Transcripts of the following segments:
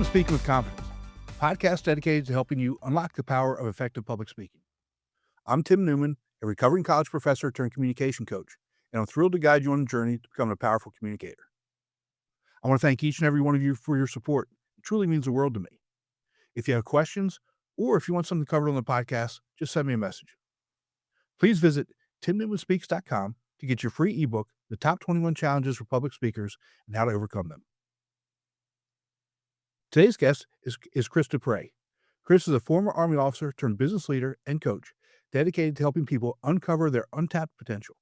Speaking with Confidence, a podcast dedicated to helping you unlock the power of effective public speaking. I'm Tim Newman, a recovering college professor turned communication coach, and I'm thrilled to guide you on the journey to becoming a powerful communicator. I want to thank each and every one of you for your support. It truly means the world to me. If you have questions or if you want something covered on the podcast, just send me a message. Please visit timnewmanspeaks.com to get your free ebook, The Top 21 Challenges for Public Speakers and How to Overcome Them. Today's guest is Chris Duprey. Chris is a former Army officer turned business leader and coach, dedicated to helping people uncover their untapped potential.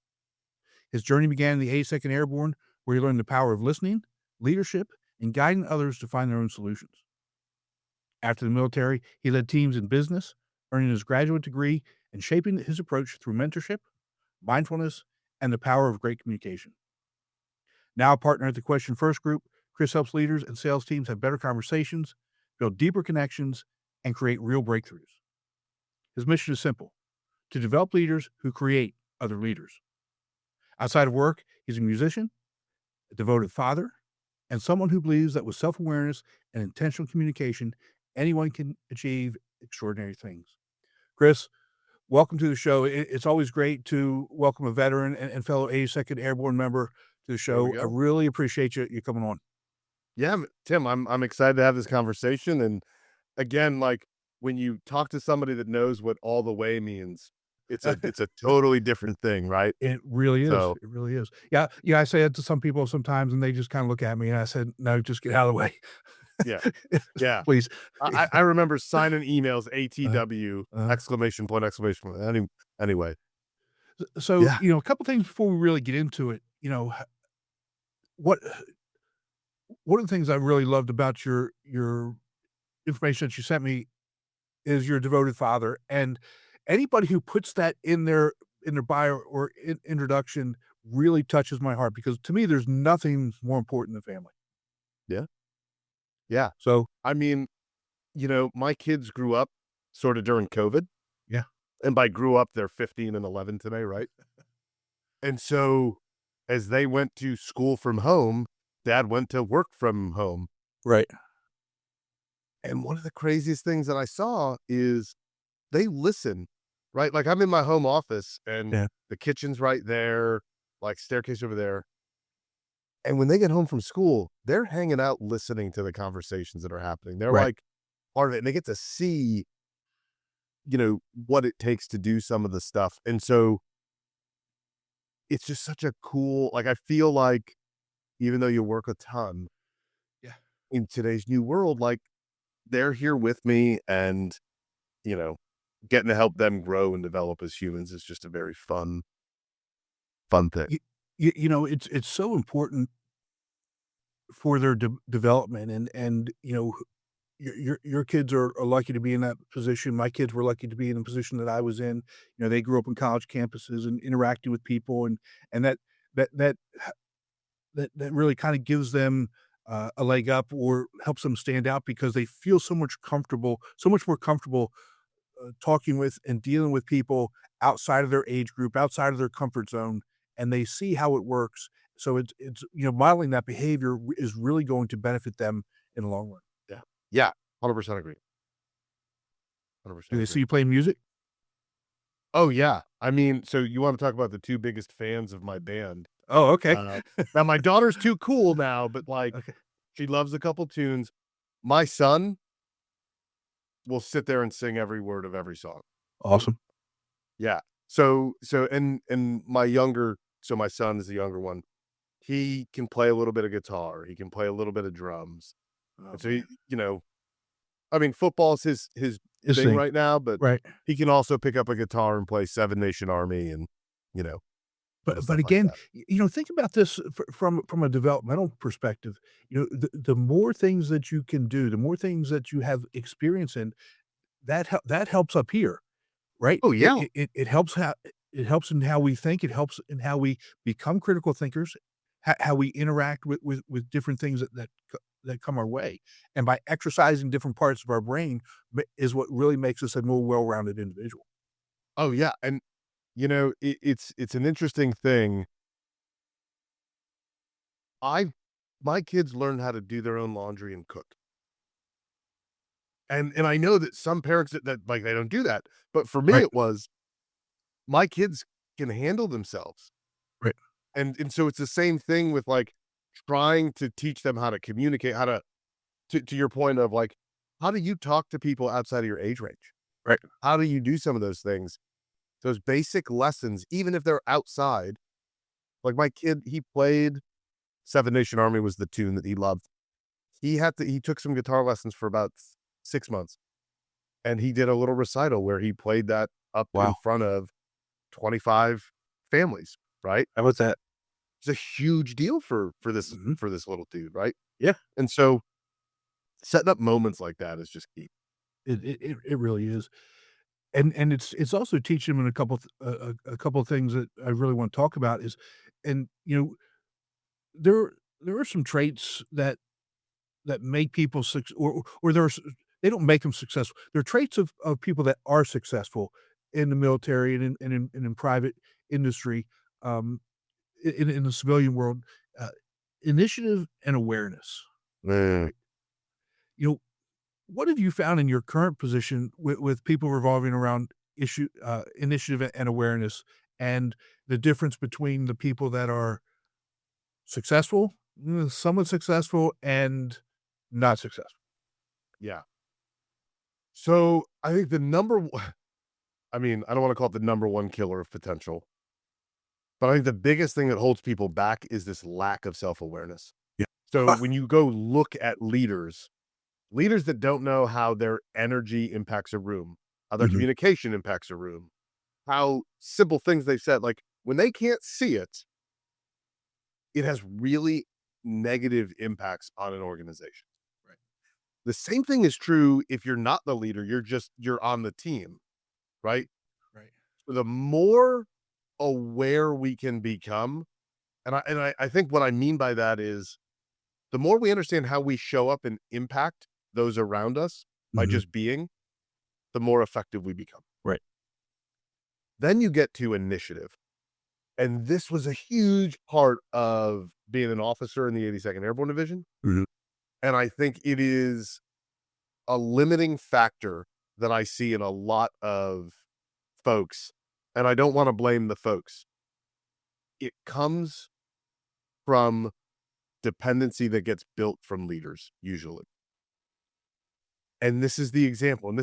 His journey began in the 82nd Airborne, where he learned the power of listening, leadership, and guiding others to find their own solutions. After the military, he led teams in business, earning his graduate degree and shaping his approach through mentorship, mindfulness, and the power of great communication. Now a partner at the Question First Group, Chris helps leaders and sales teams have better conversations, build deeper connections, and create real breakthroughs. His mission is simple: to develop leaders who create other leaders. Outside of work, he's a musician, a devoted father, and someone who believes that with self-awareness and intentional communication, anyone can achieve extraordinary things. Chris, welcome to the show. It's always great to welcome a veteran and fellow 82nd Airborne member to the show. I really appreciate you coming on. Yeah, Tim, I'm excited to have this conversation. And again, like when you talk to somebody that knows what all the way means, it's a totally different thing, right? It really is. So, It really is. Yeah. Yeah. I say it to some people sometimes and they just kind of look at me and I said, no, just get out of the way. yeah. Please. I remember signing emails, ATW, exclamation point. Anyway. So, a couple things before we really get into it, one of the things I really loved about your information that you sent me is you're a devoted father, and anybody who puts that in their bio or introduction really touches my heart, because to me, there's nothing more important than family. Yeah. Yeah. So, I mean, my kids grew up sort of during COVID. Yeah. And by grew up, they're 15 and 11 today, right? And so as they went to school from home, Dad went to work from home. Right. And one of the craziest things that I saw is they listen, right? Like I'm in my home office and the kitchen's right there, like staircase over there. And when they get home from school, they're hanging out listening to the conversations that are happening. They're like part of it, and they get to see, what it takes to do some of the stuff. And so it's just such a cool, like, I feel like even though you work a ton in today's new world, like they're here with me and, getting to help them grow and develop as humans is just a very fun thing. It's so important for their development, and your kids are lucky to be in that position. My kids were lucky to be in the position that I was in. They grew up on college campuses and interacting with people, and that really kind of gives them a leg up or helps them stand out, because they feel so much more comfortable talking with and dealing with people outside of their age group, outside of their comfort zone, and they see how it works. So it's modeling that behavior is really going to benefit them in the long run. Yeah, 100% agree. 100% Do they see you playing music? Oh, yeah. I mean, so you want to talk about the two biggest fans of my band. Oh, okay. Now, my daughter's too cool now, but she loves a couple tunes. My son will sit there and sing every word of every song. Awesome. Yeah. So and my son is the younger one. He can play a little bit of guitar. He can play a little bit of drums. And so I mean, football's his thing right now, but he can also pick up a guitar and play Seven Nation Army and, But again, think about this from a developmental perspective. The more things that you can do, the more things that you have experience in, that helps up here, right? Oh, yeah. It helps in how we think. It helps in how we become critical thinkers, how we interact with different things that come our way. And by exercising different parts of our brain is what really makes us a more well-rounded individual. Oh, yeah. And, it's an interesting thing. My kids learned how to do their own laundry and cook. And I know that some parents that like, they don't do that. But for me, Right. it was, my kids can handle themselves. Right. And so it's the same thing with, like, trying to teach them how to communicate, how to your point of, like, how do you talk to people outside of your age range? Right. How do you do some of those things? Those basic lessons, even if they're outside. Like, my kid, he played Seven Nation Army was the tune that he loved. He took some guitar lessons for about 6 months, and he did a little recital where he played that up in Wow. front of 25 families, right? How about that? It's a huge deal for this Mhm. for this little dude, right? Yeah. And so setting up moments like that is just key. It really is. And it's also teaching them in a couple of things that I really want to talk about is, and, there there are some traits that make people or there's they don't make them successful. They're traits of people that are successful in the military and in private industry, um, in the civilian world, uh, initiative and awareness. Mm. You know, what have you found in your current position with people revolving around initiative and awareness, and the difference between the people that are successful, somewhat successful, and not successful? Yeah. So, I think the number one I mean, I don't wanna call it the number one killer of potential, but I think the biggest thing that holds people back is this lack of self-awareness. Yeah. So, when you go look at leaders that don't know how their energy impacts a room, how their Mhm. communication impacts a room, how simple things they've said, like, when they can't see it, it has really negative impacts on an organization. Right. The same thing is true if you're not the leader, you're on the team, right? Right. The more aware we can become, and I think what I mean by that is, the more we understand how we show up and impact those around us by Mhm. just being, the more effective we become. Right. Then you get to initiative. And this was a huge part of being an officer in the 82nd Airborne Division. Mhm. And I think it is a limiting factor that I see in a lot of folks. And I don't want to blame the folks. It comes from dependency that gets built from leaders, usually. And this is the example. And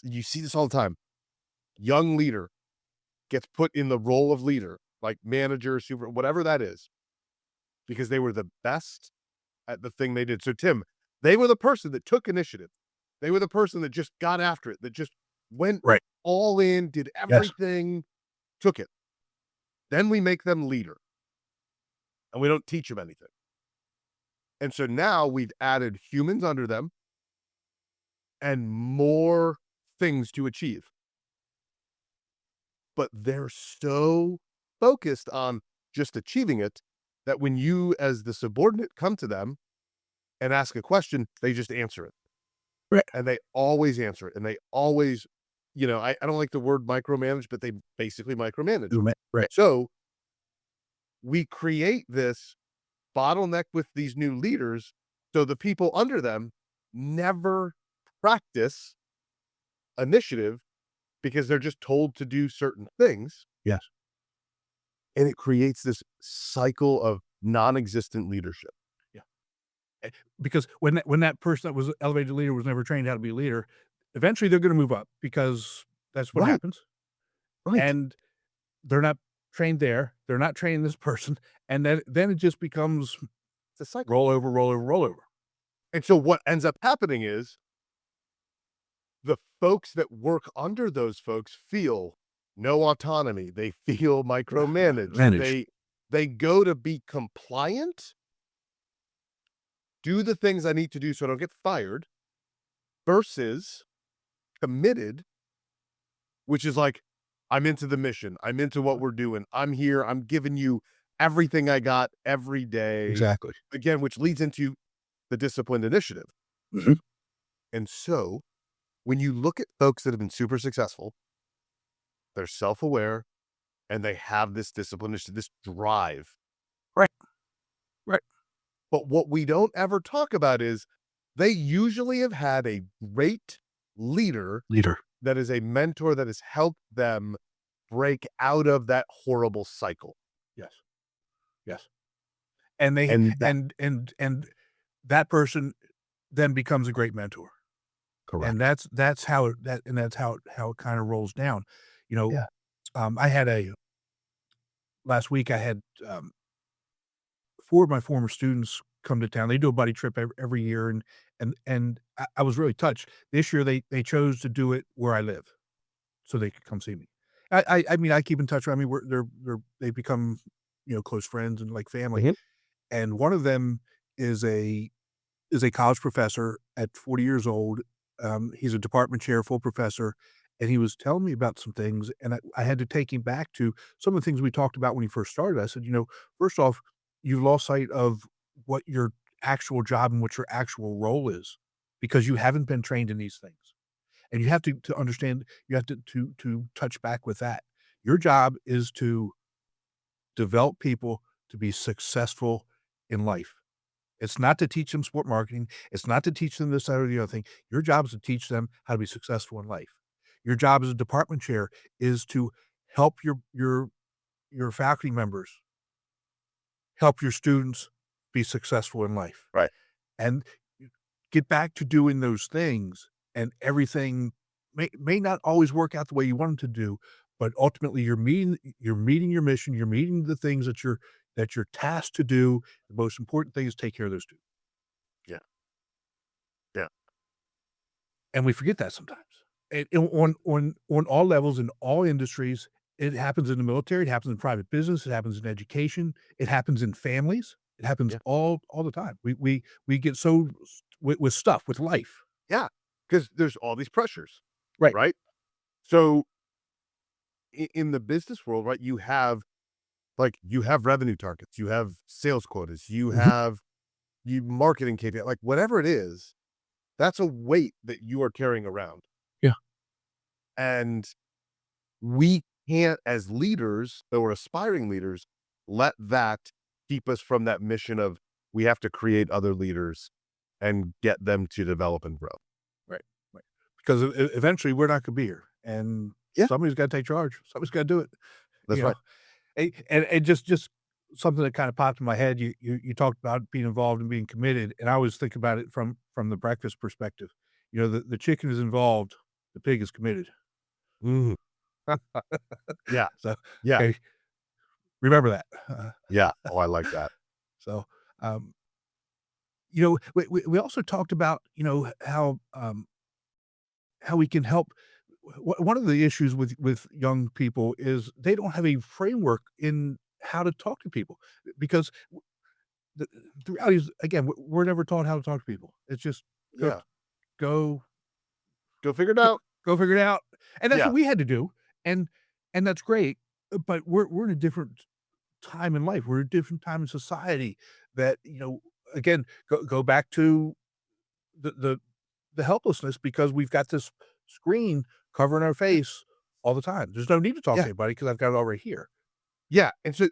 you see this all the time. Young leader gets put in the role of leader, like manager, super, whatever that is, because they were the best at the thing they did. So, Tim, they were the person that took initiative. They were the person that just got after it, that just went Right. all in, did Yes. everything, took it. Then we make them leader and we don't teach them anything. And so now we've added humans under them and more things to achieve. But they're so focused on just achieving it that when you, as the subordinate, come to them and ask a question, they just answer it. Right. And they always answer it. And they always, I don't like the word micromanage, but they basically micromanage. Right. So we create this bottleneck with these new leaders. So the people under them never practice initiative because they're just told to do certain things. Yes. And it creates this cycle of non-existent leadership. Yeah. Because when that person that was elevated leader was never trained how to be a leader, eventually they're gonna move up because that's what Right. happens, Right. and they're not trained there, they're not training this person, and then it just becomes It's a cycle. roll over, roll over, roll over. And so what ends up happening is the folks that work under those folks feel no autonomy. They feel micromanaged. Managed. They go to be compliant, do the things I need to do so I don't get fired, versus committed, which is like, I'm into the mission. I'm into what we're doing. I'm here. I'm giving you everything I got every day. Exactly. Again, which leads into the disciplined initiative. Mhm. And so when you look at folks that have been super successful, they're self-aware and they have this discipline, this drive. Right. Right. But what we don't ever talk about is they usually have had a great leader Leader. that is a mentor that has helped them break out of that horrible cycle. Yes. Yes. And they And that and that person then becomes a great mentor. And correct. that's how it kinda rolls down. You know, Yeah. I had a last week I had, 4 of my former students come to town. They do a buddy trip every year, and I was really touched. This year, they chose to do it where I live, so they could come see me. I mean, I keep in touch. I mean, they've become, close friends and like family. Mhm. And one of them is a college professor at 40 years old. He's a department chair, full professor, and he was telling me about some things, and I had to take him back to some of the things we talked about when he first started. I said, first off, you've lost sight of what your actual job and what your actual role is because you haven't been trained in these things. And you have to understand, you have to touch back with that. Your job is to develop people to be successful in life. It's not to teach them sport marketing. It's not to teach them this, that, or the other thing. Your job is to teach them how to be successful in life. Your job as a department chair is to help your faculty members, help your students be successful in life, Right. and get back to doing those things. And everything may not always work out the way you want it to do, but ultimately you're meeting your mission. You're meeting the things that you're tasked to do. The most important thing is take care of those students. Yeah. Yeah. And we forget that sometimes. On all levels, in all industries, it happens in the military, it happens in private business, it happens in education, it happens in families, it happens Yeah. all the time. We get so with stuff, with life. Yeah. Because there's all these pressures, Right. right? So in the business world, right, you have revenue targets, you have sales quotas, you Mhm. have you marketing KPI, like whatever it is, that's a weight that you are carrying around. Yeah. And we can't, as leaders or aspiring leaders, let that keep us from that mission of we have to create other leaders and get them to develop and grow. Right, right. Because eventually we're not gonna be here, and Yeah, somebody's gotta take charge. Somebody's gotta do it, that's you right. know? And just something that kinda popped in my head, you talked about being involved and being committed, and I always think about it from the breakfast perspective. The chicken is involved, the pig is committed. Mhm. Yeah, So, yeah, okay, remember that. yeah. Oh, I like that. So, um, we also talked about, how we can help. One of the issues with young people is they don't have a framework in how to talk to people because the the reality is, again, we're never taught how to talk to people. It's just go Yeah. go Go figure it go out. go figure it out, and that's Yeah, what we had to do, and that's great, but we're in a different time in life. We're in a different time in society that, again, go back to the the the helplessness because we've got this screen covering our yeah, face all the time. There's no need to talk yeah, to anybody because I've got it already here. yeah. And so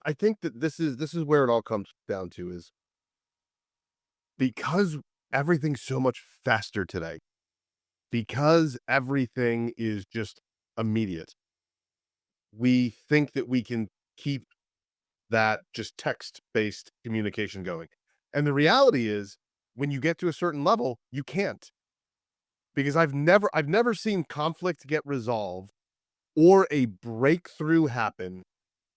I think that this is where it all comes down to is because everything's so much faster today, because everything is just immediate, we think that we can keep that just text-based communication going. And the reality is, when you get to a certain level, you can't. Because I've never seen conflict get resolved or a breakthrough happen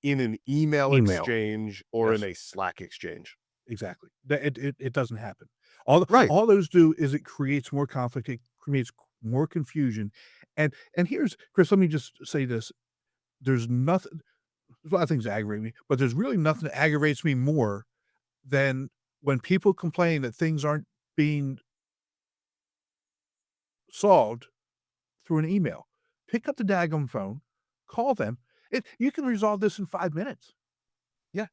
in an email Email. exchange or in Yes, a Slack exchange. exactly. That it doesn't happen. All Right. all those do is it creates more conflict, it creates more confusion, and here's Chris, let me just say this, there's a lot of things that aggravate me, but there's really nothing that aggravates me more than when people complain that things aren't being solved through an email. Pick up the daggum phone, call them. You can resolve this in 5 minutes. Yeah.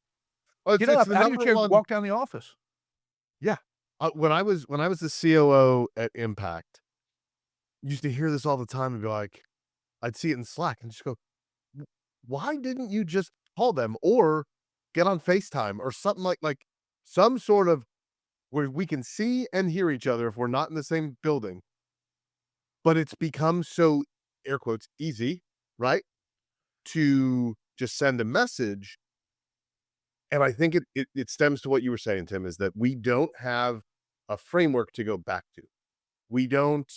Well, it's Get it's up, the out of your number chair, one. walk down the office. Yeah. When I was the COO at Impact, used to hear this all the time and be like, I'd see it in Slack and just go, why didn't you just call them or get on FaceTime or something like some sort of where we can see and hear each other if we're not in the same building, But it's become so, air quotes, easy, right? To just send a message. And I think it stems to what you were saying, Tim, is that we don't have a framework to go back to. We don't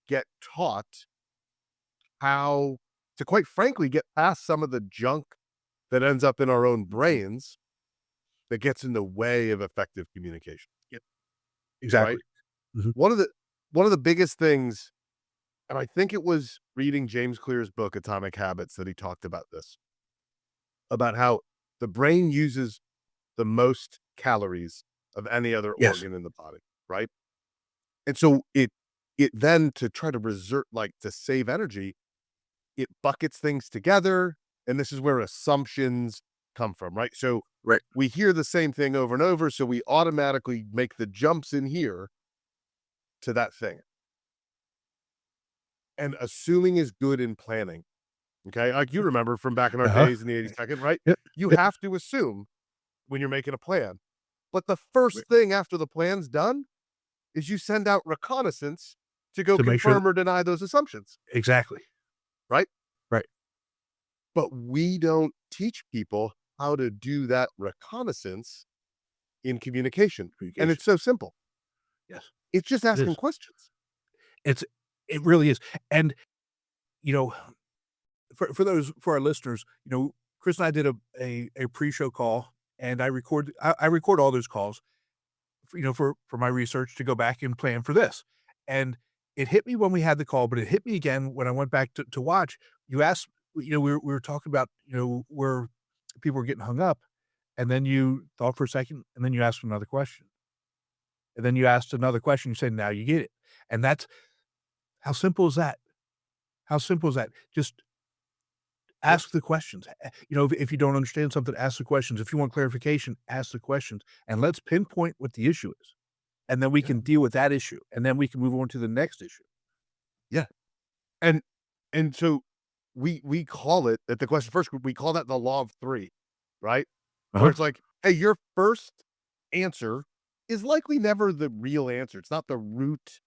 get taught how to, quite frankly, get past some of the junk that ends up in our own brains that gets in the way of effective communication. Yep. Exactly. Right? Mhm. One of the biggest things, and I think it was reading James Clear's book, Atomic Habits, that he talked about this, about how the brain uses the most calories of any other Yes. organ in the body, right? And so it then, to try to reserve, like, to save energy, it buckets things together, and this is where assumptions come from, right? So Right. we hear the same thing over and over, so we automatically make the jumps in here to that thing. And assuming is good in planning. Okay, like you remember from back in our Uh-huh. days in the 82nd, right? Yep. You Yep. have to assume when you're making a plan. But the first Right. thing after the plan's done is you send out reconnaissance to go To make sure confirm or deny those assumptions, exactly. right? Right. But we don't teach people how to do that reconnaissance in communication. And Communication. it's so simple. Yes. It's just It asking is. questions. It really is. And, you know, for our listeners, Chris and I did a pre-show call, and I record all those calls, for my research to go back and plan for this. And it hit me when we had the call, but it hit me again when I went back to watch. You asked, we were talking about, where people were getting hung up, and then you thought for a second, and then you asked another question. And then you asked another question, you said, now you get it. And that's how simple is that? How simple is that? Just ask the questions. If you don't understand something, ask the questions. If you want clarification, ask the questions, and let's pinpoint what the issue is. And then we Yeah. can deal with that issue, and then we can move on to the next issue. Yeah. And so we call it, at the question first group, we call that the law of three, right? Where it's like, hey, your first answer is likely never the real answer. It's not the root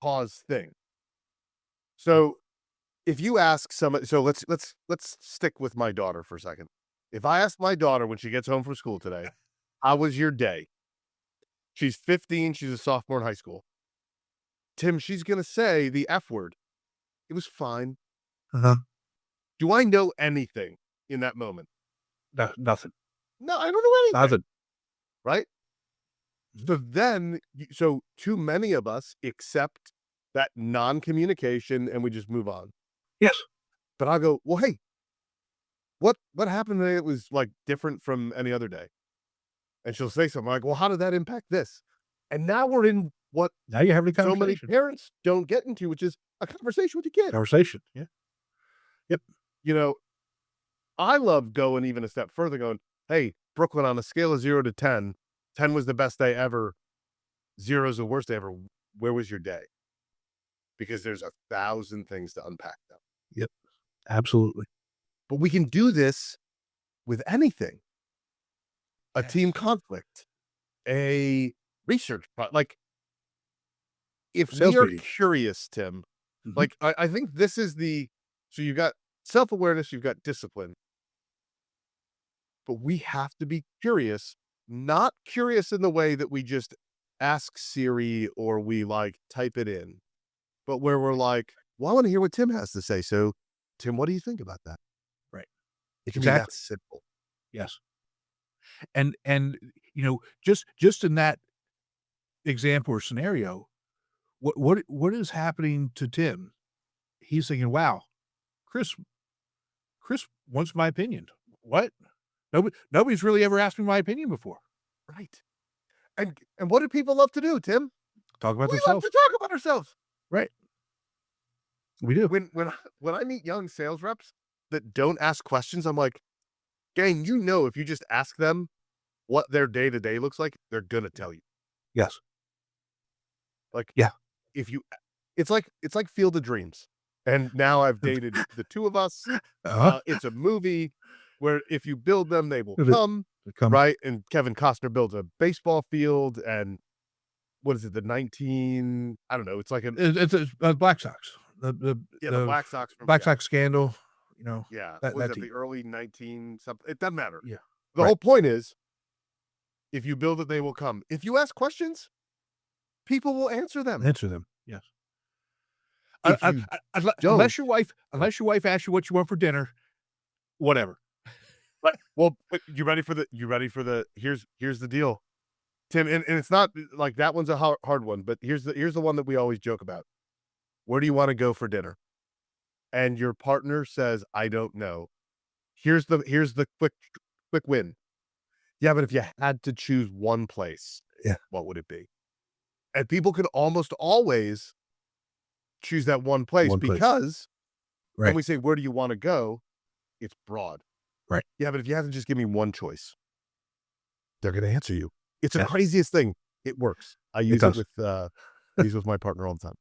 cause thing. So if you ask somebody, so let's stick with my daughter for a second. If I ask my daughter when she gets home from school today, how was your day? She's 15, she's a sophomore in high school. Tim, she's gonna say the F word. It was fine. Uh-huh. Do I know anything in that moment? No, nothing. No, I don't know anything. Nothing. Right? So then, so too many of us accept that non-communication and we just move on. Yes. But I'll go, well, hey, what happened today that was like different from any other day? And she'll say something like, well, how did that impact this? And now we're in what Now you're having a so many conversation. parents don't get into, which is a conversation with your kid. Conversation. Yeah. Yep. I love going even a step further, going, hey, Brooklyn, on a scale of 0 to 10, 10 was the best day ever, 0 is the worst day ever. Where was your day? Because there's 1,000 things to unpack now. Yep. Absolutely. But we can do this with anything. A team conflict, a research like, if Sales we are meeting. curious, Tim, Mhm. like, I think this is so you've got self-awareness, you've got discipline, but we have to be curious, not curious in the way that we just ask Siri or we like type it in, but where we're like, well, I want to hear what Tim has to say. So Tim, what do you think about that? Right. It can be that Exactly. simple. Yes. And just in that example or scenario, what is happening to Tim? He's thinking, wow, Chris wants my opinion. What? Nobody's really ever asked me my opinion before. Right. And what do people love to do, Tim? Talk about We love themselves. to talk about ourselves. Right. We do. When I meet young sales reps that don't ask questions, I'm like, gang, if you just ask them what their day-to-day looks like, they're gonna tell you. Yes. Like, Yeah. if you it's like Field of Dreams. And now I've dated the two of us. Uh-huh. It's a movie where if you build them, they will It is. come, right? And Kevin Costner builds a baseball field, and what is it, I don't know, it's like It's Black Sox. the Black Sox from Black Sox scandal, What was that it, team. the early 19 something? It doesn't matter. Yeah. The Right. whole point is, if you build it, they will come. If you ask questions, people will answer them. Answer them. Yes. If you don't, Unless your wife asks you what you want for dinner, whatever. but you ready for the here's the deal, Tim, and it's not like that one's a hard one, but here's the one that we always joke about. Where do you want to go for dinner? And your partner says, I don't know. Here's the quick win. Yeah, but if you had to choose one place, what would it be? And people can almost always choose that one place because when we say, where do you want to go? It's broad. Right. Yeah, but if you have to just give me one choice, they're going to answer you. It's the craziest thing. It works. I use it with my partner all the time.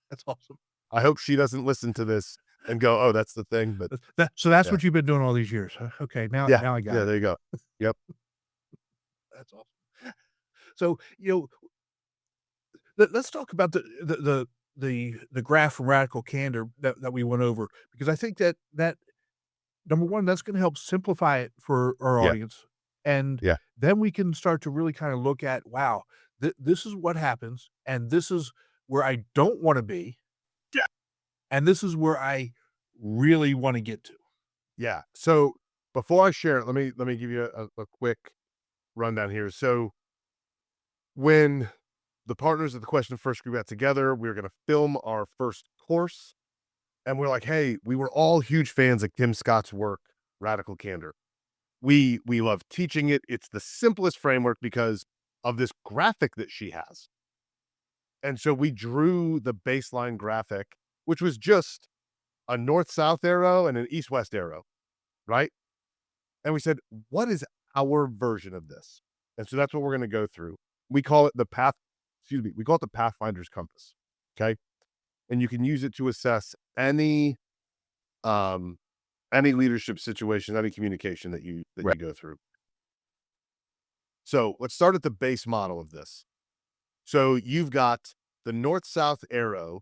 That's awesome. I hope she doesn't listen to this and go, oh, that's the thing. But that's what you've been doing all these years. Huh? Okay. Now I got it. There you go. Yep. That's awesome. So, let's talk about the graph from Radical Candor that we went over, because I think that number one, that's going to help simplify it for our audience. And then we can start to really kind of look at, wow, this is what happens. And this is where I don't want to be. Yeah. And this is where I really want to get to. Yeah. So before I share it, let me give you a quick rundown here. So when the partners of the Question First group got together, we were going to film our first course. And we're like, hey, we were all huge fans of Kim Scott's work, Radical Candor. We love teaching it. It's the simplest framework because of this graphic that she has. And so we drew the baseline graphic, which was just a north-south arrow and an east-west arrow, right? And we said, what is our version of this? And so that's what we're going to go through. We call it the Pathfinder's compass. Okay. And you can use it to assess any leadership situation, any communication that you go through. So let's start at the base model of this. So you've got the north-south arrow.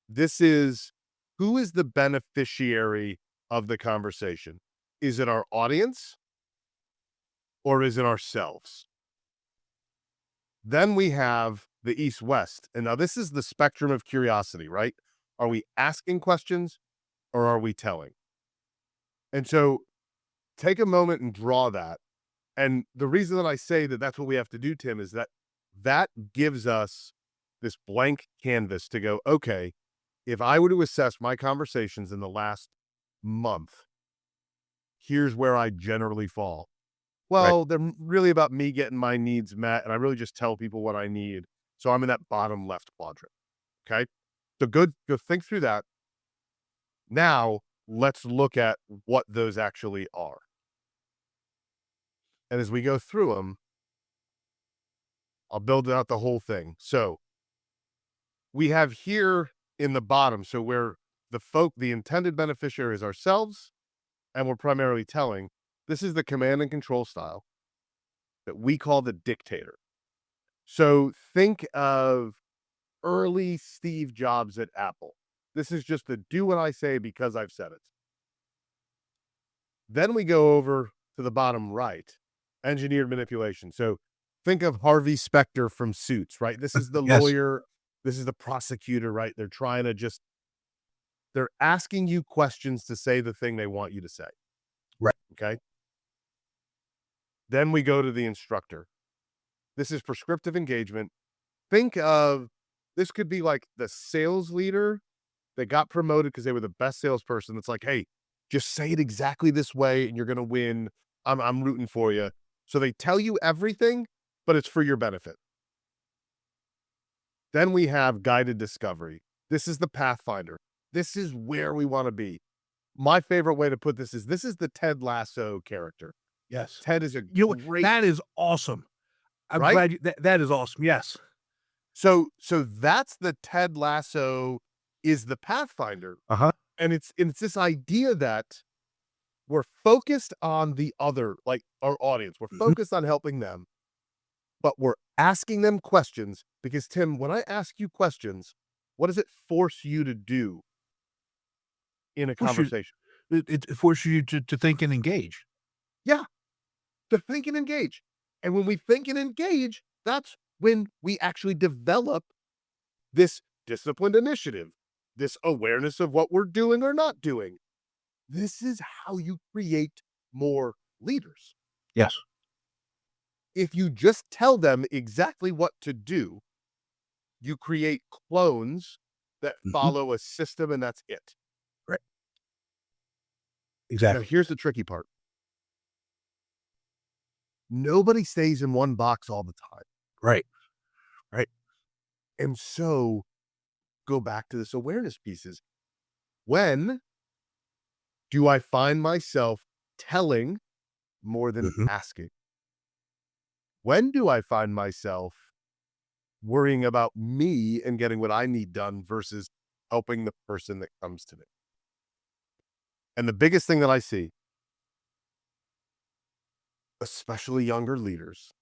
This is who is the beneficiary of the conversation? Is it our audience or is it ourselves? Then we have the east-west. And now this is the spectrum of curiosity, right? Are we asking questions or are we telling? And so take a moment and draw that. And the reason that I say that that's what we have to do, Tim, is that gives us this blank canvas to go, okay, if I were to assess my conversations in the last month, here's where I generally fall. Well, they're really about me getting my needs met, and I really just tell people what I need. So I'm in that bottom left quadrant. Okay. So go think through that. Now let's look at what those actually are. And as we go through them, I'll build out the whole thing. So we have here in the bottom, so where the intended beneficiary is ourselves, and we're primarily telling, this is the command and control style that we call the dictator. So think of early Steve Jobs at Apple. This is just the do what I say because I've said it. Then we go over to the bottom right, engineered manipulation. So think of Harvey Specter from Suits, right? This is the lawyer. This is the prosecutor, right? They're trying to they're asking you questions to say the thing they want you to say. Right. Okay. Then we go to the instructor. This is prescriptive engagement. Think of, this could be like the sales leader that got promoted because they were the best salesperson. That's like, hey, just say it exactly this way and you're going to win. I'm rooting for you. So they tell you everything, but it's for your benefit. Then we have guided discovery. This is the Pathfinder. This is where we want to be. My favorite way to put this is the Ted Lasso character. Yes. Ted is a great... That is awesome. I'm glad that is awesome. Yes. So that's the Ted Lasso is the Pathfinder. And it's this idea that we're focused on the other, like our audience. We're focused on helping them, but we're asking them questions because, Tim, when I ask you questions, What does it force you to do in a Force you conversation? it forces you to think and engage. Yeah, to think and engage. And when we think and engage, that's when we actually develop this disciplined initiative, this awareness of what we're doing or not doing. This is how you create more leaders. Yes. If you just tell them exactly what to do, you create clones that Mhm. follow a system and that's it. Right. Now, Exactly. here's the tricky part. Nobody stays in one box all the time. Right. Right. And so go back to this awareness pieces. When do I find myself telling more than Mhm. asking? When do I find myself worrying about me and getting what I need done versus helping the person that comes to me? And the biggest thing that I see, especially younger leaders,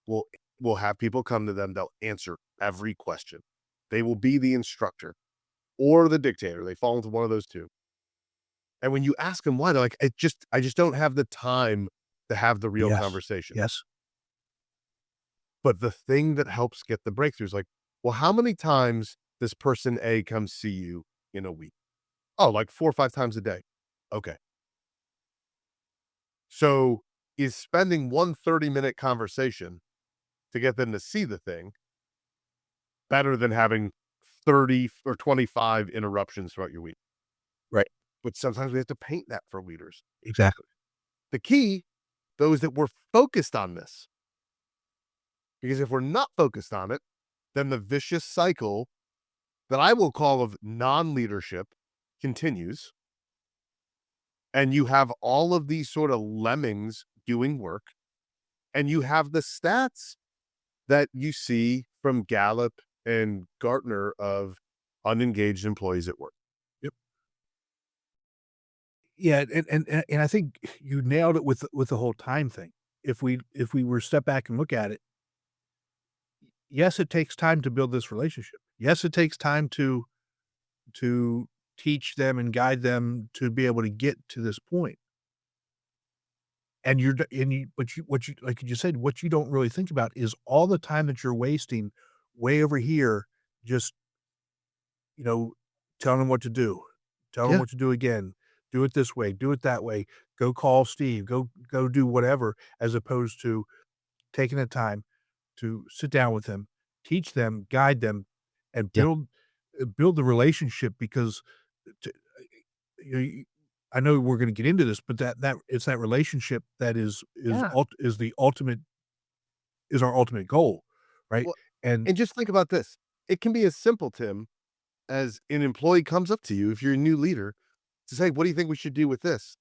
will will have people come to them, they'll answer every question. They will be the instructor or the dictator. They fall into one of those two. And when you ask them why, they're like, I just don't have the time to have the real Yes. conversation. Yes. But the thing that helps get the breakthrough is like, well, how many times does person A come see you in a week? Oh, like 4 or 5 times a day. Okay. So is spending one 30-minute conversation to get them to see the thing better than having 30 or 25 interruptions throughout your week? Right. But sometimes we have to paint that for leaders. Exactly. The key, though, is that we're focused on this. Because if we're not focused on it, then the vicious cycle that I will call of non-leadership continues. And you have all of these sort of lemmings doing work. And you have the stats that you see from Gallup and Gartner of unengaged employees at work. Yep. Yeah, and I think you nailed it with the whole time thing. If we were to step back and look at it, yes, it takes time to build this relationship. Yes, it takes time to teach them and guide them to be able to get to this point. And you're d and you what you like you said, what you don't really think about is all the time that you're wasting way over here just, you know, telling them what to do. Tell them Yeah. what to do again. Do it this way, do it that way. Go call Steve, go do whatever, as opposed to taking the time to sit down with them, teach them, guide them, and Yeah. build the relationship because to you know, I know we're gonna get into this, but that it's that relationship that Yeah. is the ultimate is our ultimate goal, right? Well, And and just think about this. It can be as simple, Tim, as an employee comes up to you, if you're a new leader, to say, what do you think we should do with this?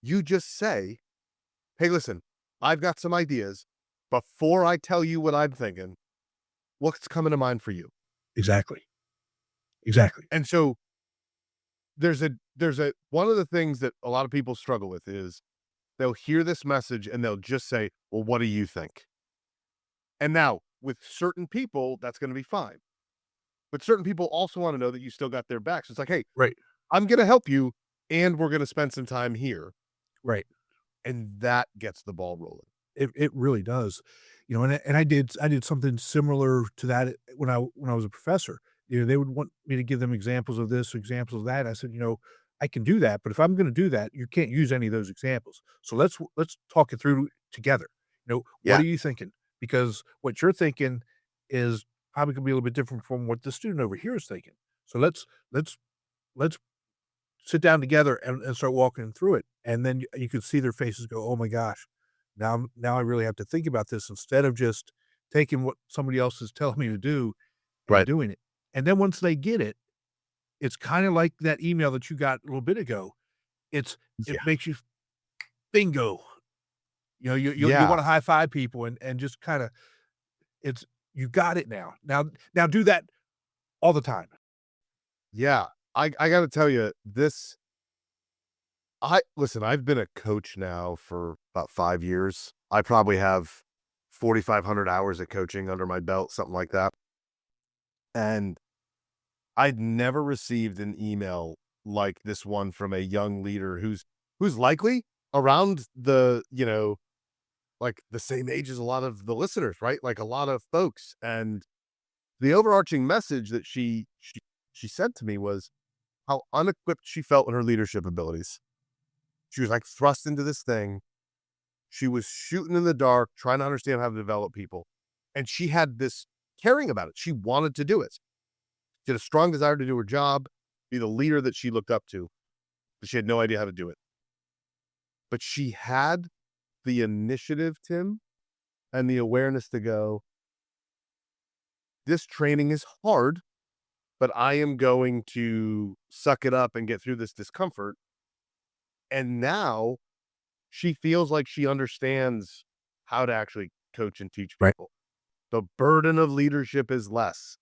You just say, hey, listen, I've got some ideas. Before I tell you what I'm thinking, what's coming to mind for you? exactly, exactly. And so there's a one of the things that a lot of people struggle with is they'll hear this message and they'll just say, well, what do you think? And now with certain people, that's going to be fine. But certain people also want to know that you still got their back. So it's like, hey, Right, I'm going to help you and we're going to spend some time here. right. And that gets the ball rolling. It really does. You know, and I did something similar to that when I was a professor. You know, they would want me to give them examples of this, examples of that. I said, "You know, I can do that, but if I'm gonna do that, you can't use any of those examples. So let's talk it through together. You know, what Yeah. are you thinking? Because what you're thinking is probably gonna be a little bit different from what the student over here is thinking. So let's let's sit down together and start walking through it, and then you could see their faces go, "Oh my gosh, now I really have to think about this instead of just taking what somebody else is telling me to do and Right. doing it." And then once they get it, it's kinda like that email that you got a little bit ago. It Yeah. makes you bingo. You know, you Yeah. wanna high five people and just kinda it's you got it now. Now do that all the time. Yeah. I got to tell you, listen, I've been a coach now for about 5 years. I probably have 4,500 hours of coaching under my belt, something like that. And I'd never received an email like this one from a young leader who's likely around the, like the same age as a lot of the listeners, right? Like a lot of folks. And the overarching message that she sent to me was how unequipped she felt in her leadership abilities. She was like thrust into this thing. She was shooting in the dark, trying to understand how to develop people. And she had this caring about it. She wanted to do it. She had a strong desire to do her job, be the leader that she looked up to, but she had no idea how to do it. But she had the initiative, Tim, and the awareness to go, this training is hard, but I am going to suck it up and get through this discomfort. And now she feels like she understands how to actually coach and teach Right. people. The burden of leadership is less.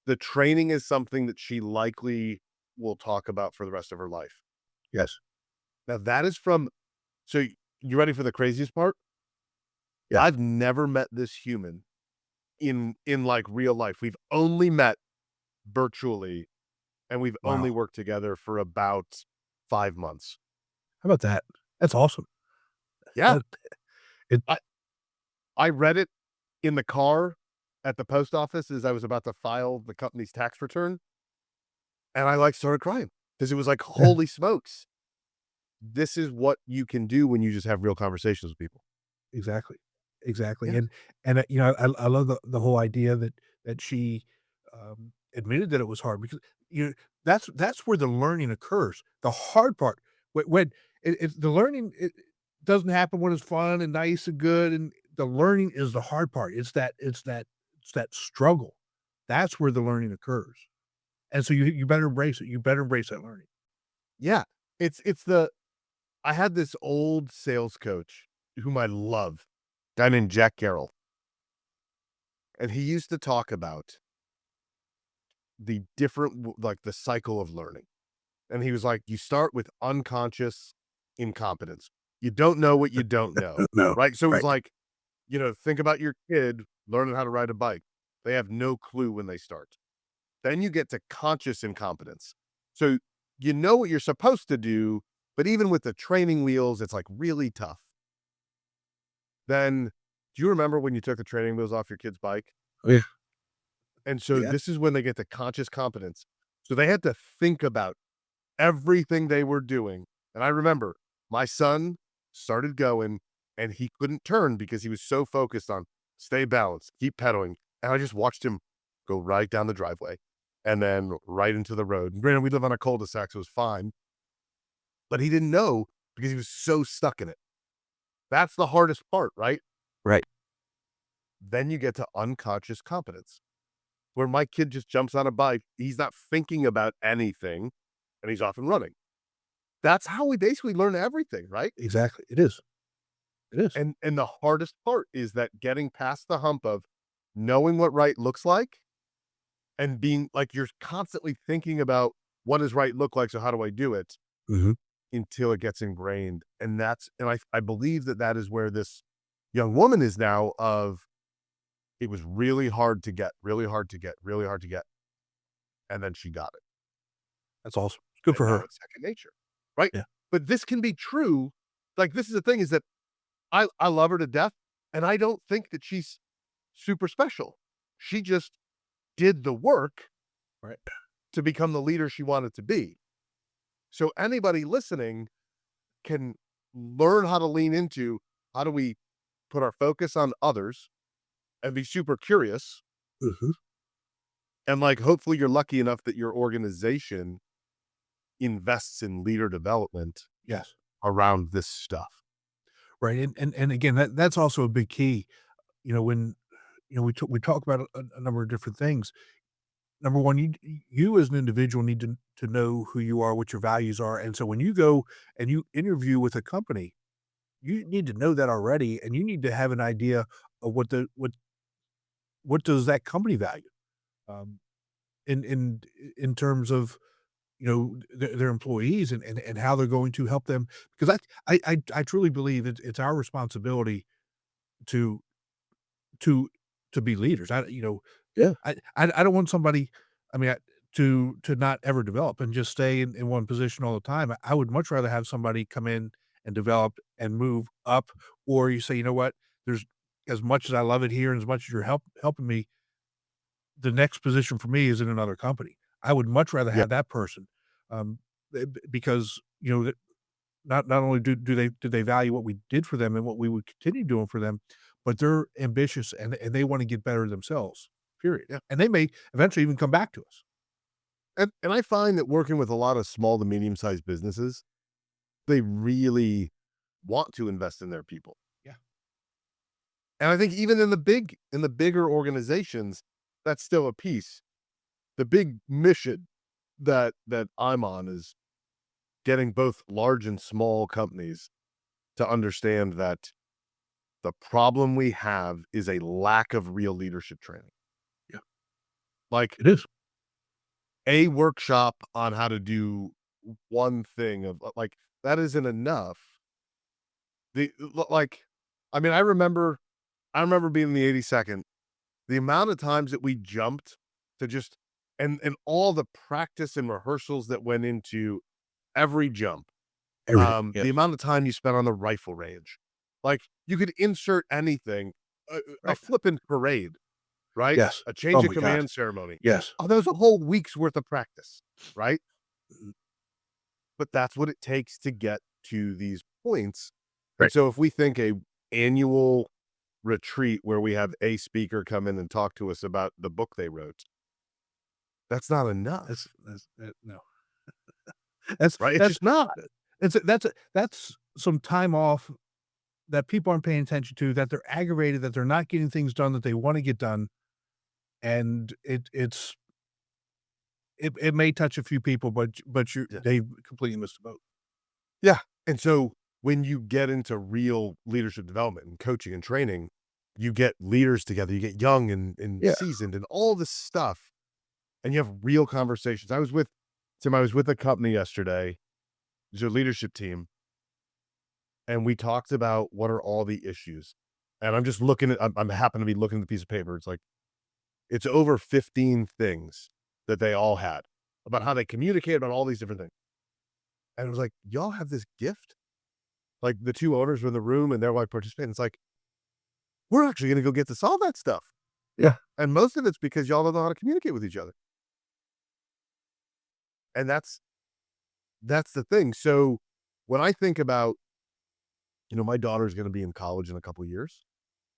The training is something that she likely will talk about for the rest of her life. Yes. Now that is from, so you ready for the craziest part? Yeah. I've never met this human in like real life. We've only met virtually, and we've Wow. only worked together for about 5 months. How about that? That's awesome. Yeah. That it I I read it in the car at the post office as I was about to file the company's tax return, and I, like, started crying because it was like, yeah, "Holy smokes. This is what you can do when you just have real conversations with people." exactly. Exactly. Yeah. And I love the whole idea that she admitted that it was hard because you know that's where the learning occurs. The hard part when the learning it doesn't happen when it's fun and nice and good, and the learning is the hard part. It's that struggle. That's where the learning occurs. And so you better embrace it. You better embrace that learning. Yeah. It's the I had this old sales coach whom I love, guy named Jack Garrell, and he used to talk about the different like, the cycle of learning. And he was like, "You start with unconscious incompetence. You don't know what you don't know." No. Right? So it was Right. like, think about your kid learning how to ride a bike. They have no clue when they start. Then you get to conscious incompetence. So you know what you're supposed to do, but even with the training wheels, it's like really tough. Then do you remember when you took the training wheels off your kid's bike? Oh, yeah. And so Yeah. this is when they get to conscious competence. So they had to think about everything they were doing. And I remember my son started going and he couldn't turn because he was so focused on stay balanced, keep pedaling. And I just watched him go right down the driveway and then right into the road. And granted, we live on a cul-de-sac, so it was fine, but he didn't know because he was so stuck in it. That's the hardest part, right? Right. Then you get to unconscious competence, where my kid just jumps on a bike. He's not thinking about anything and he's off and running. That's how we basically learn everything, right? Exactly. It is. It is. And the hardest part is that getting past the hump of knowing what right looks like and being like you're constantly thinking about what does right look like, so how do I do it Mhm. until it gets ingrained. And I believe that that is where this young woman is now of it was really hard to get, really hard to get, really hard to get, and then she got it. That's awesome. It's good And for now her. it's second nature, right? Yeah. But this can be true. Like this is the thing is that I love her to death, and I don't think that she's super special. She just did the work Right. to become the leader she wanted to be. So anybody listening can learn how to lean into how do we put our focus on others and be super curious. Mhm. And like, hopefully you're lucky enough that your organization invests in leader development Yes. around this stuff. Right, and again, that's also a big key. When we talk about a number of different things. Number one, you as an individual need to know who you are, what your values are, and so when you go and you interview with a company, you need to know that already, and you need to have an idea of what does that company value, um, in terms of, their employees and how they're going to help them because I truly believe it's our responsibility to to to be leaders. Yeah. I don't want somebody I mean, to not ever develop and just stay in one position all the time. I would much rather have somebody come in and develop and move up, or you say, "You know what? There's as much as I love it here and as much as you're helping me, the next position for me is in another company." I would much rather Yeah. have that person, because, that not only do they value what we did for them and what we would continue doing for them, but they're ambitious and they wanna get better themselves, period. Yeah. And they may eventually even come back to us. And I find that working with a lot of small to medium-sized businesses, they really want to invest in their people. Yeah. And I think even in the bigger organizations, that's still a piece. The big mission that I'm on is getting both large and small companies to understand that the problem we have is a lack of real leadership training. Yeah. Like It is. a workshop on how to do one thing of like that isn't enough. Like, I mean, I remember being in the 82nd, the amount of times that we jumped to just and all the practice and rehearsals that went into every jump. Everything, yes. The amount of time you spent on the rifle range. Like, you could insert anything, a Right. flippant parade, right? Yes. A Oh change of my god. command ceremony. Yes. Oh, that was a whole week's worth of practice, right? Mhm. But that's what it takes to get to these points. And Right. so if we think a annual retreat where we have a speaker come in and talk to us about the book they wrote, that's not enough, No. That's right? It's that's just not. that's some time off that people aren't paying attention to, that they're aggravated, that they're not getting things done that they wanna get done, and it may touch a few people, but you Yeah. they completely missed the boat. Yeah. And so when you get into real leadership development and coaching and training, you get leaders together, you get young and Yeah. seasoned and all this stuff, and you have real conversations. I was with a company yesterday, it's a leadership team, and we talked about what are all the issues. And I'm just looking at I'm happen to be looking at the piece of paper. It's like it's over 15 things that they all had about how they communicate about all these different things. And it was like, y'all have this gift. Like the two owners were in the room and they're like participating. It's like, we're actually going to go get to solve that stuff. Yeah. And most of it's because y'all don't know how to communicate with each other. And that's the thing. So when I think about, my daughter's going to be in college in a couple of years.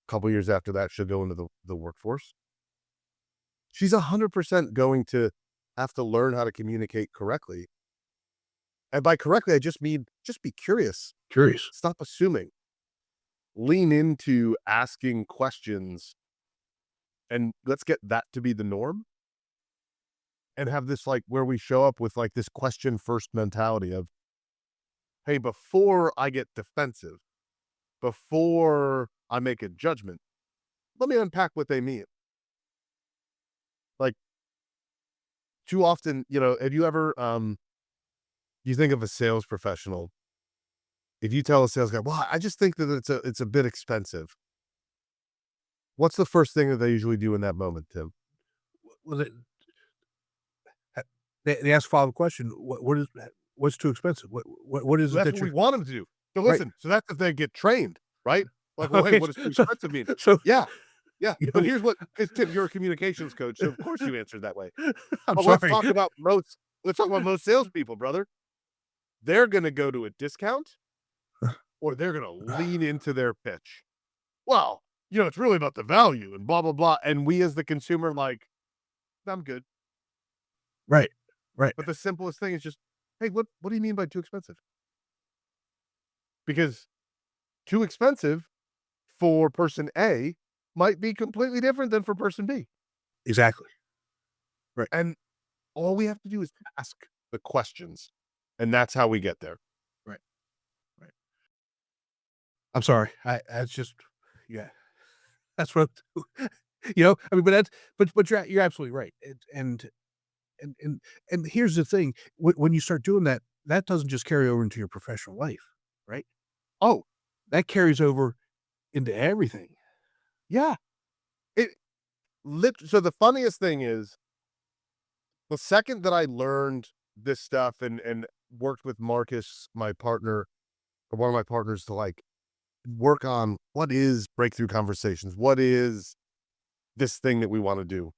A couple of years after that, she'll go into the workforce. She's 100% going to have to learn how to communicate correctly. And by correctly, I just mean, just be curious. Curious. Stop assuming. Lean into asking questions and let's get that to be the norm. And have this like where we show up with like this question first mentality of, hey, before I get defensive, before I make a judgment, let me unpack what they mean. Like too often, have you ever, you think of a sales professional, if you tell a sales guy, well, I just think that it's a bit expensive. What's the first thing that they usually do in that moment, Tim? Well, they ask follow-up question, what's too expensive? What is So it that's that what you're we want them to do. So right. listen, so that's if they get trained, right? Like, well, hey, Okay, what does too so expensive mean? so Yeah, yeah. you But know, here's what, because Tim, you're a communications coach, so of course you answered that way. I'm But sorry. let's talk about most salespeople, brother. They're going to go to a discount or they're going to lean into their pitch. Well, it's really about the value and blah, blah, blah. And we as the consumer, like, I'm good. Right, right. But the simplest thing is just, hey, what do you mean by too expensive? Because too expensive for person A might be completely different than for person B. Exactly. Right, And all we have to do is ask the questions. And that's how we get there. right, right. I'm sorry. That's just yeah. That's what I mean, but you're absolutely right. And and and here's the thing, when you start doing that, that doesn't just carry over into your professional life, right? Oh, That carries over into everything. yeah. It so the funniest thing is The second that I learned this stuff and worked with Marcus, my partner, or one of my partners, to like work on what is breakthrough conversations, what is this thing that we want to do,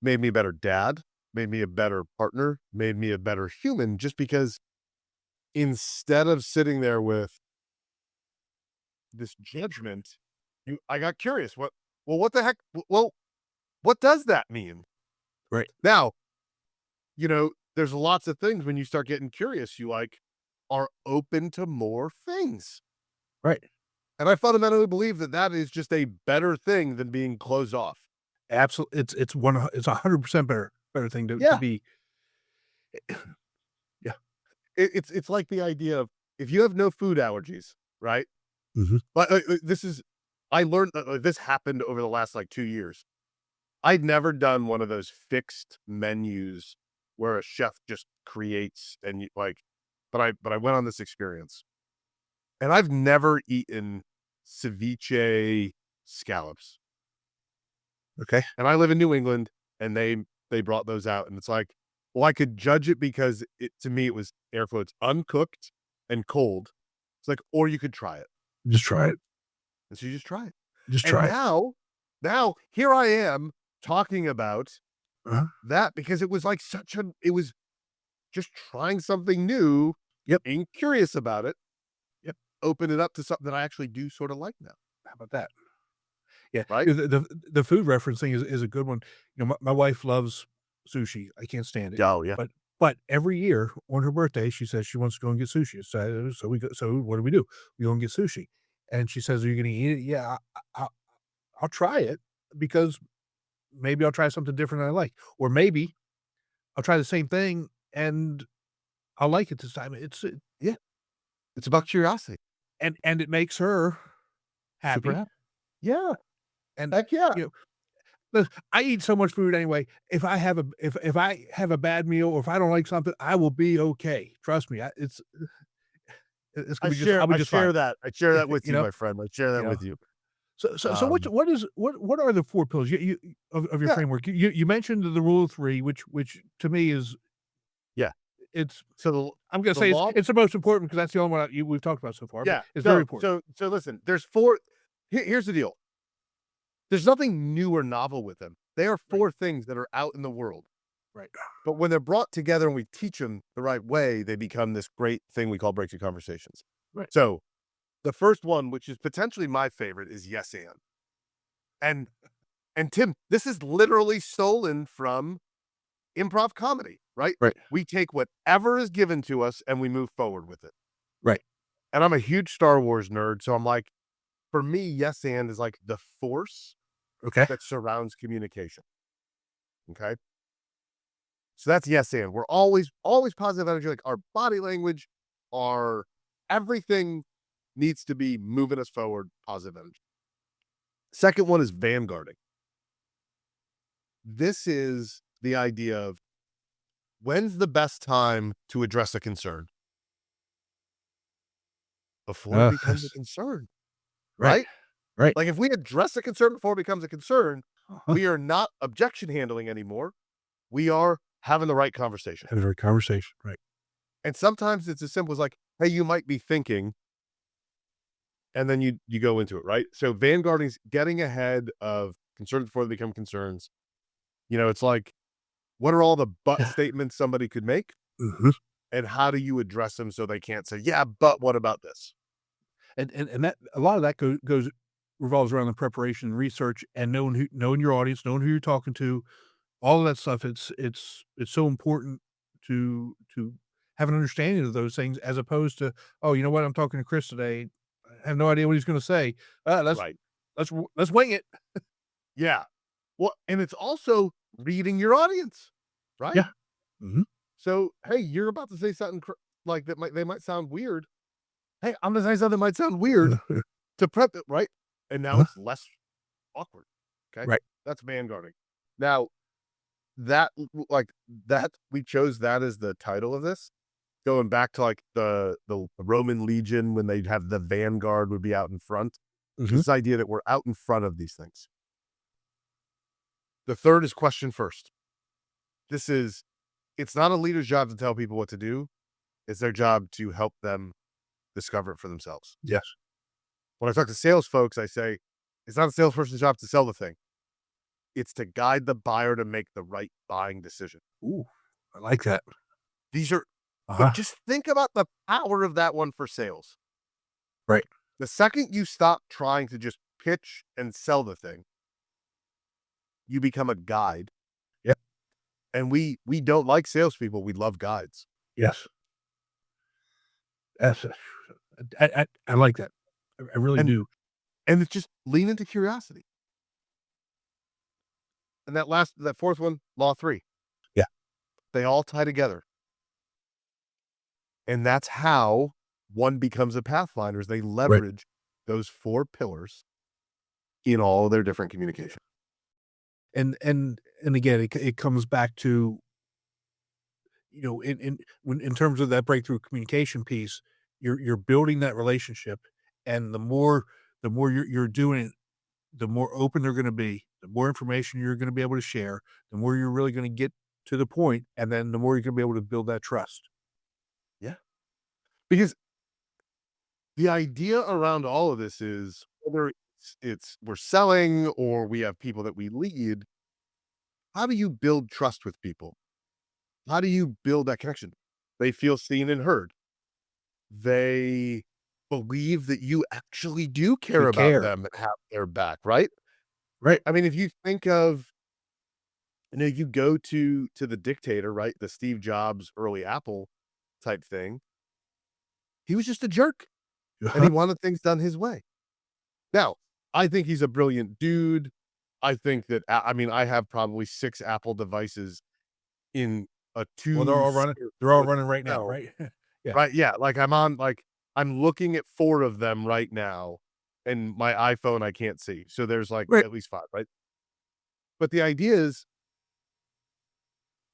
made me a better dad, made me a better partner, made me a better human, just because instead of sitting there with this judgment, I got curious. What the heck? Well, what does that mean? Right. Now, there's lots of things when you start getting curious, you like are open to more things. Right. And I fundamentally believe that that is just a better thing than being closed off. Absolutely. It's 100% better thing to Yeah. be. Yeah. It's like the idea of if you have no food allergies, right? Mhm. But I learned that this happened over the last like 2 years. I'd never done one of those fixed menus where a chef just creates and but I went on this experience and I've never eaten ceviche scallops. Okay. And I live in New England and they brought those out and it's like, well, I could judge it because to me, it was air quotes uncooked and cold. It's like, or you could try it. Just try it. And so you just try it. Just And try it. now here I am talking about Uh-huh. that because it was like it was just trying something new. Yep. Being curious about it. Yep. Open it up to something that I actually do sort of like now. How about that? Yeah. Right? The food referencing is a good one. My wife loves sushi. I can't stand it. Oh, yeah. But every year on her birthday, she says she wants to go and get sushi. So we go. So what do? We go and get sushi. And she says, "Are you going to eat it?" Yeah, I'll try it because maybe I'll try something different than I like, or maybe I'll try the same thing and I'll like it this time. Yeah. It's about curiosity. And it makes her happy. Super happy. Yeah. And Heck yeah. I eat so much food anyway. If I have a bad meal or if I don't like something, I will be okay. Trust me. It's gonna be just I'll be just fine. I share that with You you, know? my friend. I share You that know? with you. So what are the 4 pillars of your Yeah. framework? You mentioned the rule of 3, which to me is Yeah. it's So I'm gonna the say law. it's the most important because that's the only one we've talked about so far, but Yeah. it's very important. So listen, there's 4. Here's the deal. There's nothing new or novel with them. They are 4 things that are out in the world. Right. But when they're brought together and we teach them the right way, they become this great thing we call breakthrough conversations. Right. So the first one, which is potentially my favorite, is yes and. And Tim, this is literally stolen from improv comedy, right? Right. We take whatever is given to us and we move forward with it. Right. And I'm a huge Star Wars nerd, so I'm like, for me, yes and is like the force Okay. that surrounds communication. Okay? So that's yes and. We're always positive energy. Like our body language, our everything needs to be moving us forward, positive energy. Second one is vanguarding. This is the idea of when's the best time to address a concern? Before it becomes a concern, right? Right. Like if we address a concern before it becomes a concern, Uh-huh. we are not objection handling anymore. We are having the right conversation. Having a right conversation. Right. And sometimes it's as simple as like, hey, you might be thinking, and then you go into it, right? So vanguarding is getting ahead of concerns before they become concerns. It's like, what are all the but statements somebody could make? Mhm. And how do you address them so they can't say, yeah, but what about this? And that a lot of that goes revolves around the preparation and research and knowing your audience, knowing who you're talking to, all of that stuff. It's so important to have an understanding of those things as opposed to, oh, you know what? I'm talking to Chris today. I have no idea what he's going to say. Right. Let's wing it. Yeah. Well, and it's also reading your audience, right? Yeah. Mhm. So, hey, you're about to say something like that they might sound weird. Hey, I'm gonna say something that might sound weird to prep it, right? And now it's less awkward. Okay. Right. That's vanguarding. Now that we chose that as the title of this, going back to like the Roman legion when they'd have the vanguard would be out in front. Mhm. This idea that we're out in front of these things. The third is question first. It's not a leader's job to tell people what to do. It's their job to help them discover it for themselves. Yes. When I talk to sales folks, I say, it's not a salesperson's job to sell the thing. It's to guide the buyer to make the right buying decision. Ooh, I like that. But just think about the power of that one for sales. Right. The second you stop trying to just pitch and sell the thing, you become a guide. Yep. And we don't like salespeople. We love guides. Yes. That's I like that. I really do. And it's just lean into curiosity. And that fourth one, law 3. Yeah. They all tie together. And that's how one becomes a Pathfinder, is they leverage those 4 pillars in all their different communication. And again, it comes back to, in terms of that breakthrough communication piece, you're building that relationship, and the more you're doing it, the more open they're going to be, the more information you're going to be able to share, the more you're really going to get to the point, and then the more you're going to be able to build that trust. Yeah. Because the idea around all of this is, whether it's we're selling or we have people that we lead, how do you build trust with people? How do you build that connection? They feel seen and heard. They believe that you actually do care about them and have their back, right? Right. I mean, if you think of, you go to the dictator, right? The Steve Jobs, early Apple type thing. He was just a jerk, and he wanted things done his way. Now, I think he's a brilliant dude. I think that, I have probably 6 Apple devices in a 2. Well, they're all running right now, right? Yeah. Right. Yeah. Like I'm looking at 4 of them right now, and my iPhone I can't see. So there's at least 5, right? But the idea is,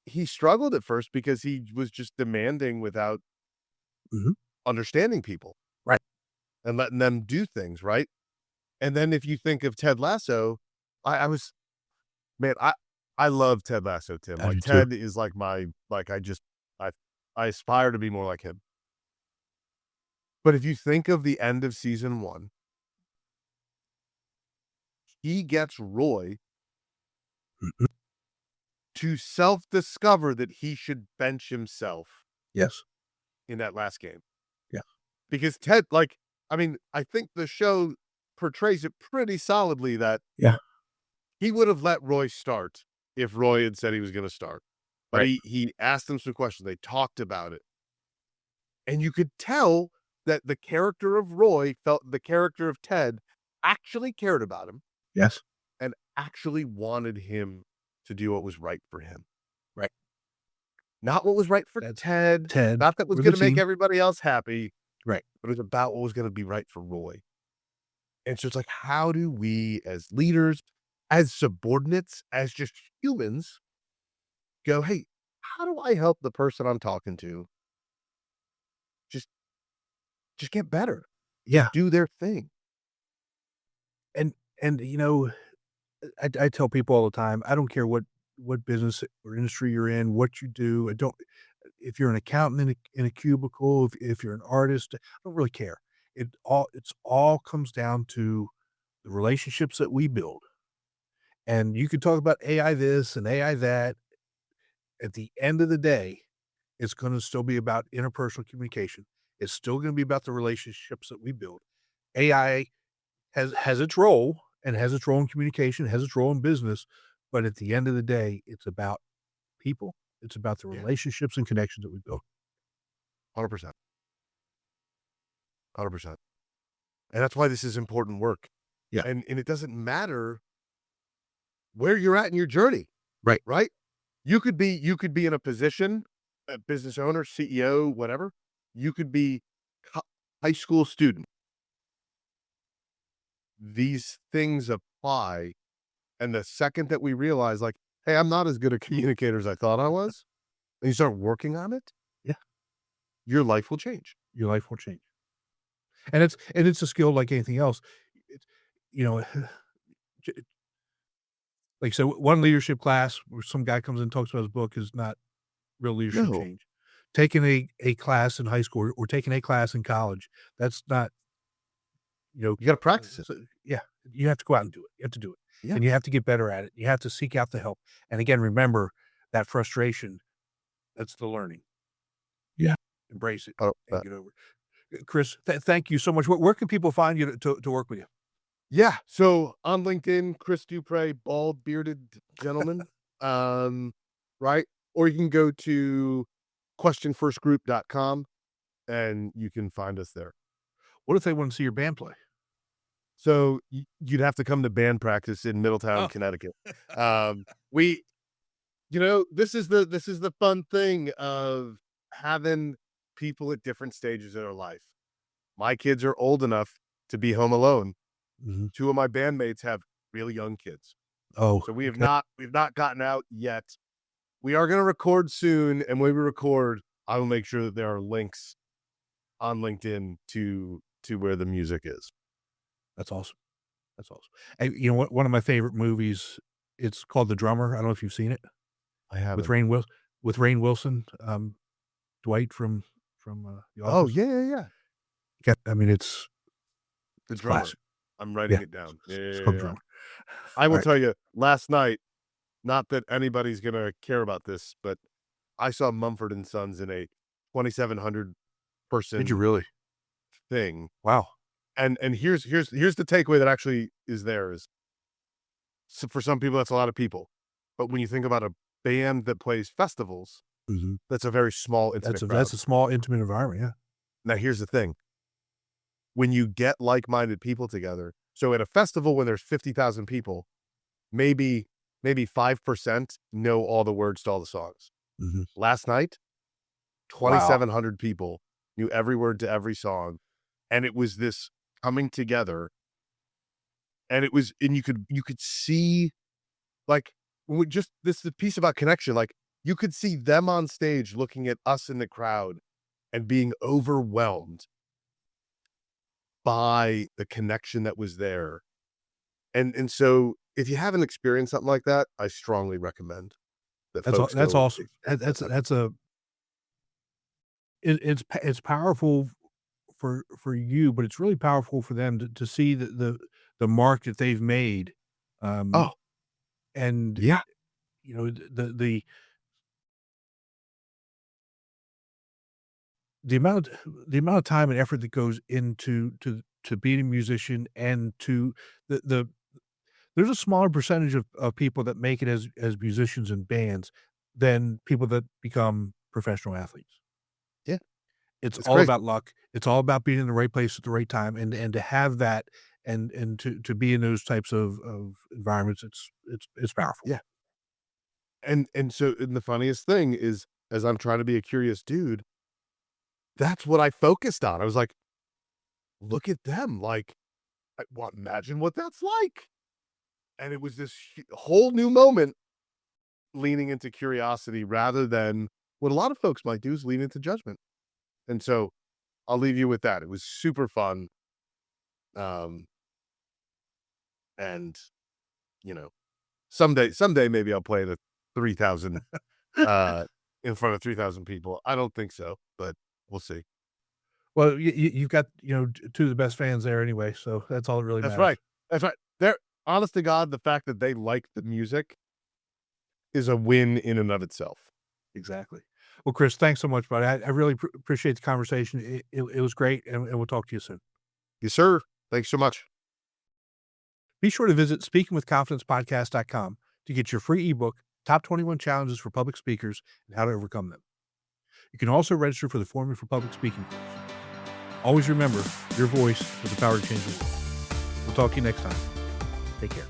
he struggled at first because he was just demanding without understanding people. Right. And letting them do things, right? And then if you think of Ted Lasso, I love Ted Lasso, Tim. I do Ted too. is I aspire to be more like him. But if you think of the end of season 1, he gets Roy to self-discover that he should bench himself Yes. in that last game. Yeah. Because Ted, I think the show portrays it pretty solidly that he would have let Roy start if Roy had said he was going to start. But he asked him some questions. They talked about it. And you could tell that the character of Roy felt the character of Ted actually cared about him. Yes. And actually wanted him to do what was right for him. Right. Not what was right for Ted. Not that was going to make everybody else happy. Right. But it was about what was going to be right for Roy. And so it's like, how do we, as leaders, as subordinates, as just humans, go, hey, how do I help the person I'm talking to just get better? Yeah. Do their thing. And I tell people all the time, I don't care what business or industry you're in, what you do. If you're an accountant in a cubicle, if you're an artist, I don't really care. It's all comes down to the relationships that we build. And you could talk about AI this and AI that. At the end of the day, it's going to still be about interpersonal communication. It's still going to be about the relationships that we build. AI has its role, and has its role in communication, has its role in business, but at the end of the day, it's about people. It's about the relationships and connections that we build. 100%. 100%. And that's why this is important work. Yeah. And it doesn't matter where you're at in your journey. Right. Right? You could be in a position, a business owner, CEO, whatever. You could be high school student. These things apply. And the second that we realize, hey, I'm not as good a communicator as I thought I was, and you start working on it, your life will change. Your life will change. And it's a skill like anything else. It's, Like, so one leadership class where some guy comes in and talks about his book is not real leadership No. change. Taking a class in high school or taking a class in college, that's not, you know, You got to practice it. so yeah, you have to go out and do it. You have to do it. Yeah. And you have to get better at it. You have to seek out the help. And again, remember that frustration, that's the learning. Yeah. Embrace it Oh, and get over it. Chris, thank you so much. Where can people find you to work with you? yeah. So on LinkedIn, Chris Duprey, bald bearded gentleman. Right. Or you can go to questionfirstgroup.com and you can find us there. What if they want to see your band play? So you'd have to come to band practice in Middletown, Oh. Connecticut. We, this is the fun thing of having people at different stages of their life. My kids are old enough to be home alone. Mm-hmm. 2 of my bandmates have really young kids. Oh, So we've okay. not gotten out yet. We are going to record soon. And when we record, I will make sure that there are links on LinkedIn to where the music is. That's awesome. That's awesome. And you know what? One of my favorite movies. It's called The Drummer. I don't know if you've seen it I have with it. Rainn Wilson, Dwight from The Oh, Office. yeah. I mean, it's The it's Drummer. classic. I'm writing Yeah, it down. it's called The Drummer. I will All right. tell you, last night, not that anybody's going to care about this, but I saw Mumford and Sons in a 2,700 person Did you really? thing. Wow. And here's the takeaway that actually is there is, so for some people, that's a lot of people. But when you think about a band that plays festivals, Mm-hmm. that's a very small, intimate crowd. That's a small, intimate environment. Yeah. Now, here's the thing. When you get like-minded people together, so at a festival when there's 50,000 people, maybe 5% know all the words to all the songs. Mm-hmm. Last night, 2,700 people knew every word to every song. And it was this coming together. And you could see, like, the piece about connection, like, you could see them on stage looking at us in the crowd and being overwhelmed by the connection that was there. And so if you haven't experienced something like that, I strongly recommend that folks That's go awesome. It's powerful for you, but it's really powerful for them to see the mark that they've made. Oh, And yeah. you know, the amount of time and effort that goes into to being a musician and to the there's a smaller percentage of people that make it as musicians and bands than people that become professional athletes. Yeah. It's It's all crazy. about luck. It's all about being in the right place at the right time, and to have that and to be in those types of environments, it's powerful. Yeah. And the funniest thing is, as I'm trying to be a curious dude, that's what I focused on. I was like, look at them. Like, imagine what that's like. And it was this whole new moment leaning into curiosity rather than what a lot of folks might do is lean into judgment. And so I'll leave you with that. It was super fun. And someday maybe I'll play the 3,000 in front of 3,000 people. I don't think so, but we'll see. Well, you've got, two of the best fans there anyway, so that's all that really That's matters. right. That's right. They're honest to God, the fact that they like the music is a win in and of itself. Exactly. Well, Chris, thanks so much, buddy. I really appreciate the conversation. It was great, and we'll talk to you soon. Yes, sir. Thanks so much. Be sure to visit speakingwithconfidencepodcast.com to get your free ebook, Top 21 Challenges for Public Speakers and How to Overcome Them. You can also register for the Formula for Public Speaking course. Always remember, your voice has the power to change the world. We'll talk to you next time. Take care.